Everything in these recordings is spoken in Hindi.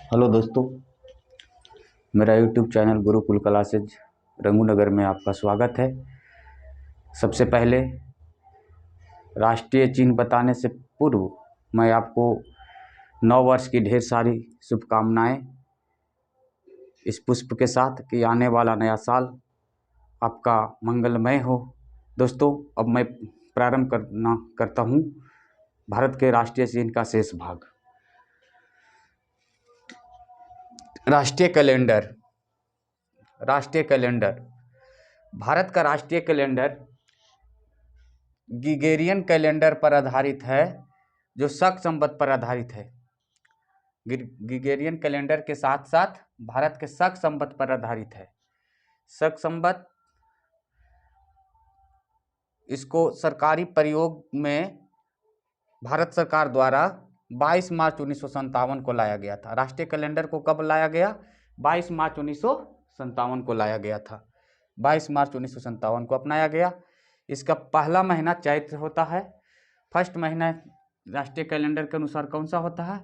हेलो दोस्तों, मेरा यूट्यूब चैनल गुरुकुल क्लासेज रंगूनगर में आपका स्वागत है। सबसे पहले राष्ट्रीय चिन्ह बताने से पूर्व मैं आपको नव वर्ष की ढेर सारी शुभकामनाएं इस पुष्प के साथ कि आने वाला नया साल आपका मंगलमय हो। दोस्तों, अब मैं प्रारंभ करता हूँ भारत के राष्ट्रीय चिन्ह का शेष भाग। राष्ट्रीय कैलेंडर। भारत का राष्ट्रीय कैलेंडर ग्रिगोरियन कैलेंडर पर आधारित है, जो शक संवत पर आधारित है। ग्रिगोरियन कैलेंडर के साथ साथ भारत के शक संवत पर आधारित है। शक संवत, इसको सरकारी प्रयोग में भारत सरकार द्वारा 22 मार्च 1957 को लाया गया था। राष्ट्रीय कैलेंडर को कब लाया गया? 22 मार्च 1957 को लाया गया था। 22 मार्च 1957 को अपनाया गया। इसका पहला महीना चैत्र होता है। फर्स्ट महीना राष्ट्रीय कैलेंडर के अनुसार कौन सा होता है?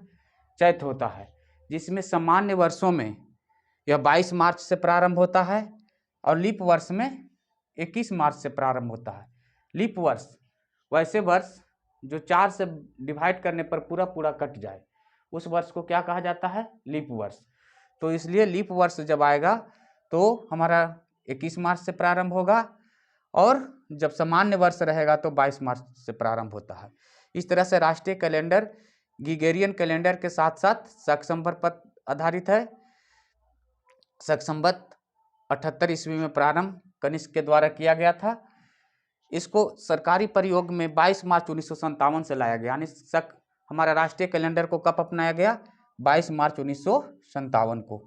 चैत्र होता है, जिसमें सामान्य वर्षों में यह 22 मार्च से प्रारंभ होता है और लीप वर्ष में 21 मार्च से प्रारंभ होता है। लीप वर्ष वैसे वर्ष जो 4 से डिवाइड करने पर पूरा पूरा कट जाए, उस वर्ष को क्या कहा जाता है? लीप वर्ष। तो इसलिए लीप वर्ष जब आएगा तो हमारा 21 मार्च से प्रारंभ होगा, और जब सामान्य वर्ष रहेगा तो 22 मार्च से प्रारंभ होता है। इस तरह से राष्ट्रीय कैलेंडर ग्रिगोरियन कैलेंडर के साथ साथ शक संवत पर आधारित है। शक संवत 78 ईस्वी में प्रारंभ कनिष्क के द्वारा किया गया था। इसको सरकारी प्रयोग में 22 मार्च 1957 से लाया गया, यानी हमारा राष्ट्रीय कैलेंडर को कब अपनाया गया? 22 मार्च 1957 को।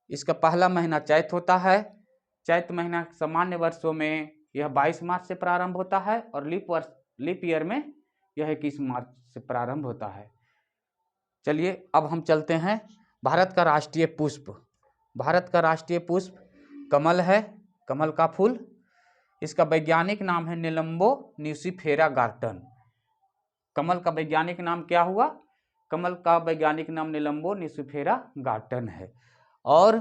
इसका पहला महीना चैत्र होता है। चैत्र महीना सामान्य वर्षों में यह 22 मार्च से प्रारंभ होता है और लीप ईयर में यह 21 मार्च से प्रारंभ होता है। चलिए अब हम चलते हैं भारत का राष्ट्रीय पुष्प। भारत का राष्ट्रीय पुष्प कमल है, कमल का फूल। इसका वैज्ञानिक नाम है निलंबो न्यूसिफेरा गार्टन। कमल का वैज्ञानिक नाम क्या हुआ? कमल का वैज्ञानिक नाम निलंबो न्यूसिफेरा गार्टन है। और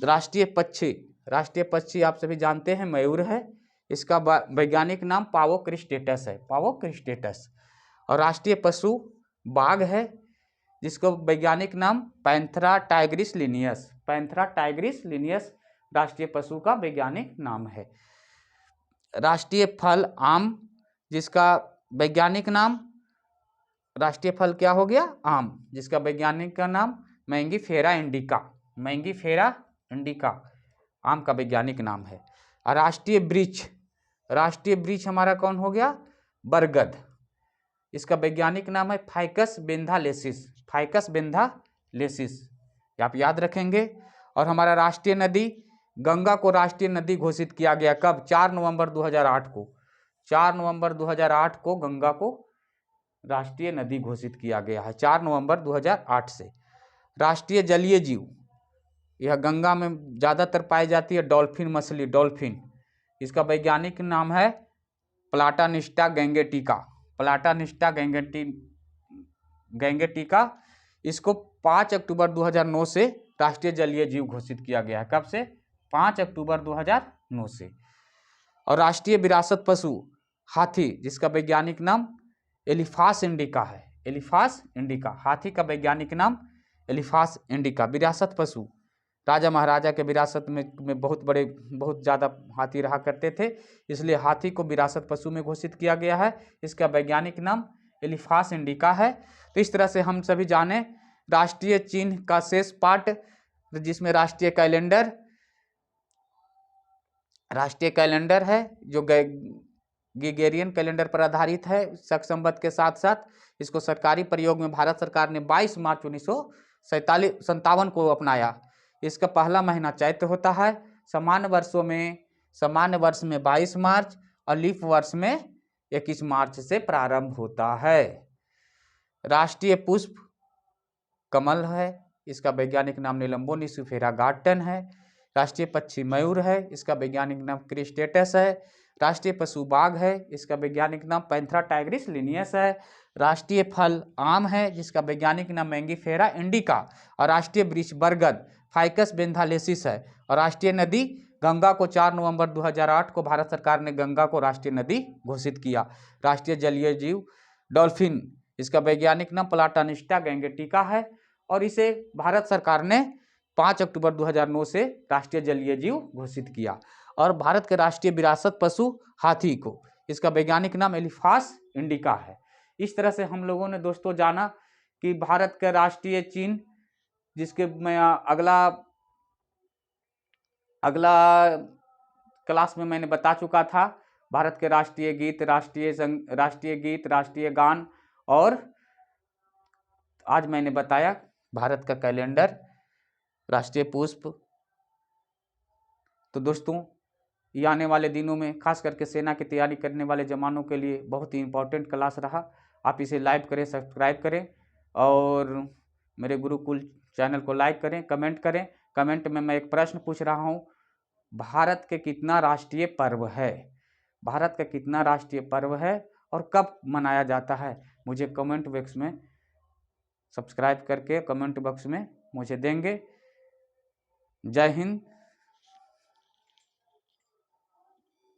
राष्ट्रीय पक्षी आप सभी जानते हैं, मयूर है। इसका वैज्ञानिक नाम पावोक्रिस्टेटस है, पावोक्रिस्टेटस। और राष्ट्रीय पशु बाघ है, जिसको वैज्ञानिक नाम Panthera Tigris Linnaeus, Panthera Tigris Linnaeus राष्ट्रीय पशु का वैज्ञानिक नाम है। राष्ट्रीय फल आम, जिसका वैज्ञानिक नाम, राष्ट्रीय फल क्या हो गया? आम, जिसका वैज्ञानिक का नाम मैंगीफेरा इंडिका, मैंगीफेरा इंडिका आम का वैज्ञानिक नाम है। और राष्ट्रीय वृक्ष हमारा कौन हो गया? बरगद। इसका वैज्ञानिक नाम है फाइकस बेंथालेसिस, फाइकस बेंथालेसिस, आप याद रखेंगे। और हमारा राष्ट्रीय नदी गंगा को राष्ट्रीय नदी घोषित किया गया कब? 4 नवंबर 2008 को। 4 नवंबर 2008 को गंगा को राष्ट्रीय नदी घोषित किया गया है, 4 नवंबर 2008 से। राष्ट्रीय जलीय जीव, यह गंगा में ज़्यादातर पाई जाती है डॉल्फिन मछली, डॉल्फिन। इसका वैज्ञानिक नाम है प्लाटानिस्टा गैंगेटिका, प्लाटानिस्टा गैंगेटिका। इसको 5 अक्टूबर 2009 से राष्ट्रीय जलीय जीव घोषित किया गया है। कब से? 5 अक्टूबर 2009 से। और राष्ट्रीय विरासत पशु हाथी, जिसका वैज्ञानिक नाम एलिफास इंडिका है, एलिफास इंडिका। हाथी का वैज्ञानिक नाम एलिफास इंडिका। विरासत पशु, राजा महाराजा के विरासत में बहुत ज़्यादा हाथी रहा करते थे, इसलिए हाथी को विरासत पशु में घोषित किया गया है। इसका वैज्ञानिक नाम एलिफास इंडिका है। तो इस तरह से हम सभी जाने राष्ट्रीय चिन्ह का शेष पार्ट, जिसमें राष्ट्रीय कैलेंडर है, जो ग्रिगोरियन कैलेंडर पर आधारित है शक संवत के साथ साथ। इसको सरकारी प्रयोग में भारत सरकार ने 22 मार्च 1957 को अपनाया। इसका पहला महीना चैत्र होता है। सामान्य वर्ष में 22 मार्च और लीप वर्ष में 21 मार्च से प्रारंभ होता है। राष्ट्रीय पुष्प कमल है, इसका वैज्ञानिक नाम निलंबो न्यूसिफेरा गार्टन है। राष्ट्रीय पक्षी मयूर है, इसका वैज्ञानिक नाम क्रिस्टेटस है। राष्ट्रीय पशु बाघ है, इसका वैज्ञानिक नाम पैंथेरा टाइग्रिस लिनियस है। राष्ट्रीय फल आम है, जिसका वैज्ञानिक नाम मैंगीफेरा इंडिका। और राष्ट्रीय वृक्ष बरगद फाइकस बेंथालेसिस है। और राष्ट्रीय नदी गंगा को 4 नवंबर 2008 को भारत सरकार ने गंगा को राष्ट्रीय नदी घोषित किया। राष्ट्रीय जलीय जीव डॉल्फिन, इसका वैज्ञानिक नाम प्लाटानिस्टा गैंगेटिका है। और इसे भारत सरकार ने 5 अक्टूबर 2009 से राष्ट्रीय जलीय जीव घोषित किया। और भारत के राष्ट्रीय विरासत पशु हाथी को, इसका वैज्ञानिक नाम एलिफास इंडिका है। इस तरह से हम लोगों ने दोस्तों जाना कि भारत का राष्ट्रीय चिन्ह, जिसके मैं अगला क्लास में मैंने बता चुका था, भारत के राष्ट्रीय गीत, राष्ट्रीय गान, और आज मैंने बताया भारत का कैलेंडर, राष्ट्रीय पुष्प। तो दोस्तों ये आने वाले दिनों में खास करके सेना की तैयारी करने वाले जवानों के लिए बहुत ही इम्पोर्टेंट क्लास रहा। आप इसे लाइक करें, सब्सक्राइब करें और मेरे गुरुकुल चैनल को लाइक करें, कमेंट करें। कमेंट में मैं एक प्रश्न पूछ रहा हूँ, भारत के कितना राष्ट्रीय पर्व है? भारत का कितना राष्ट्रीय पर्व है और कब मनाया जाता है? मुझे कमेंट बॉक्स में सब्सक्राइब करके कमेंट बॉक्स में मुझे देंगे। जय हिंद,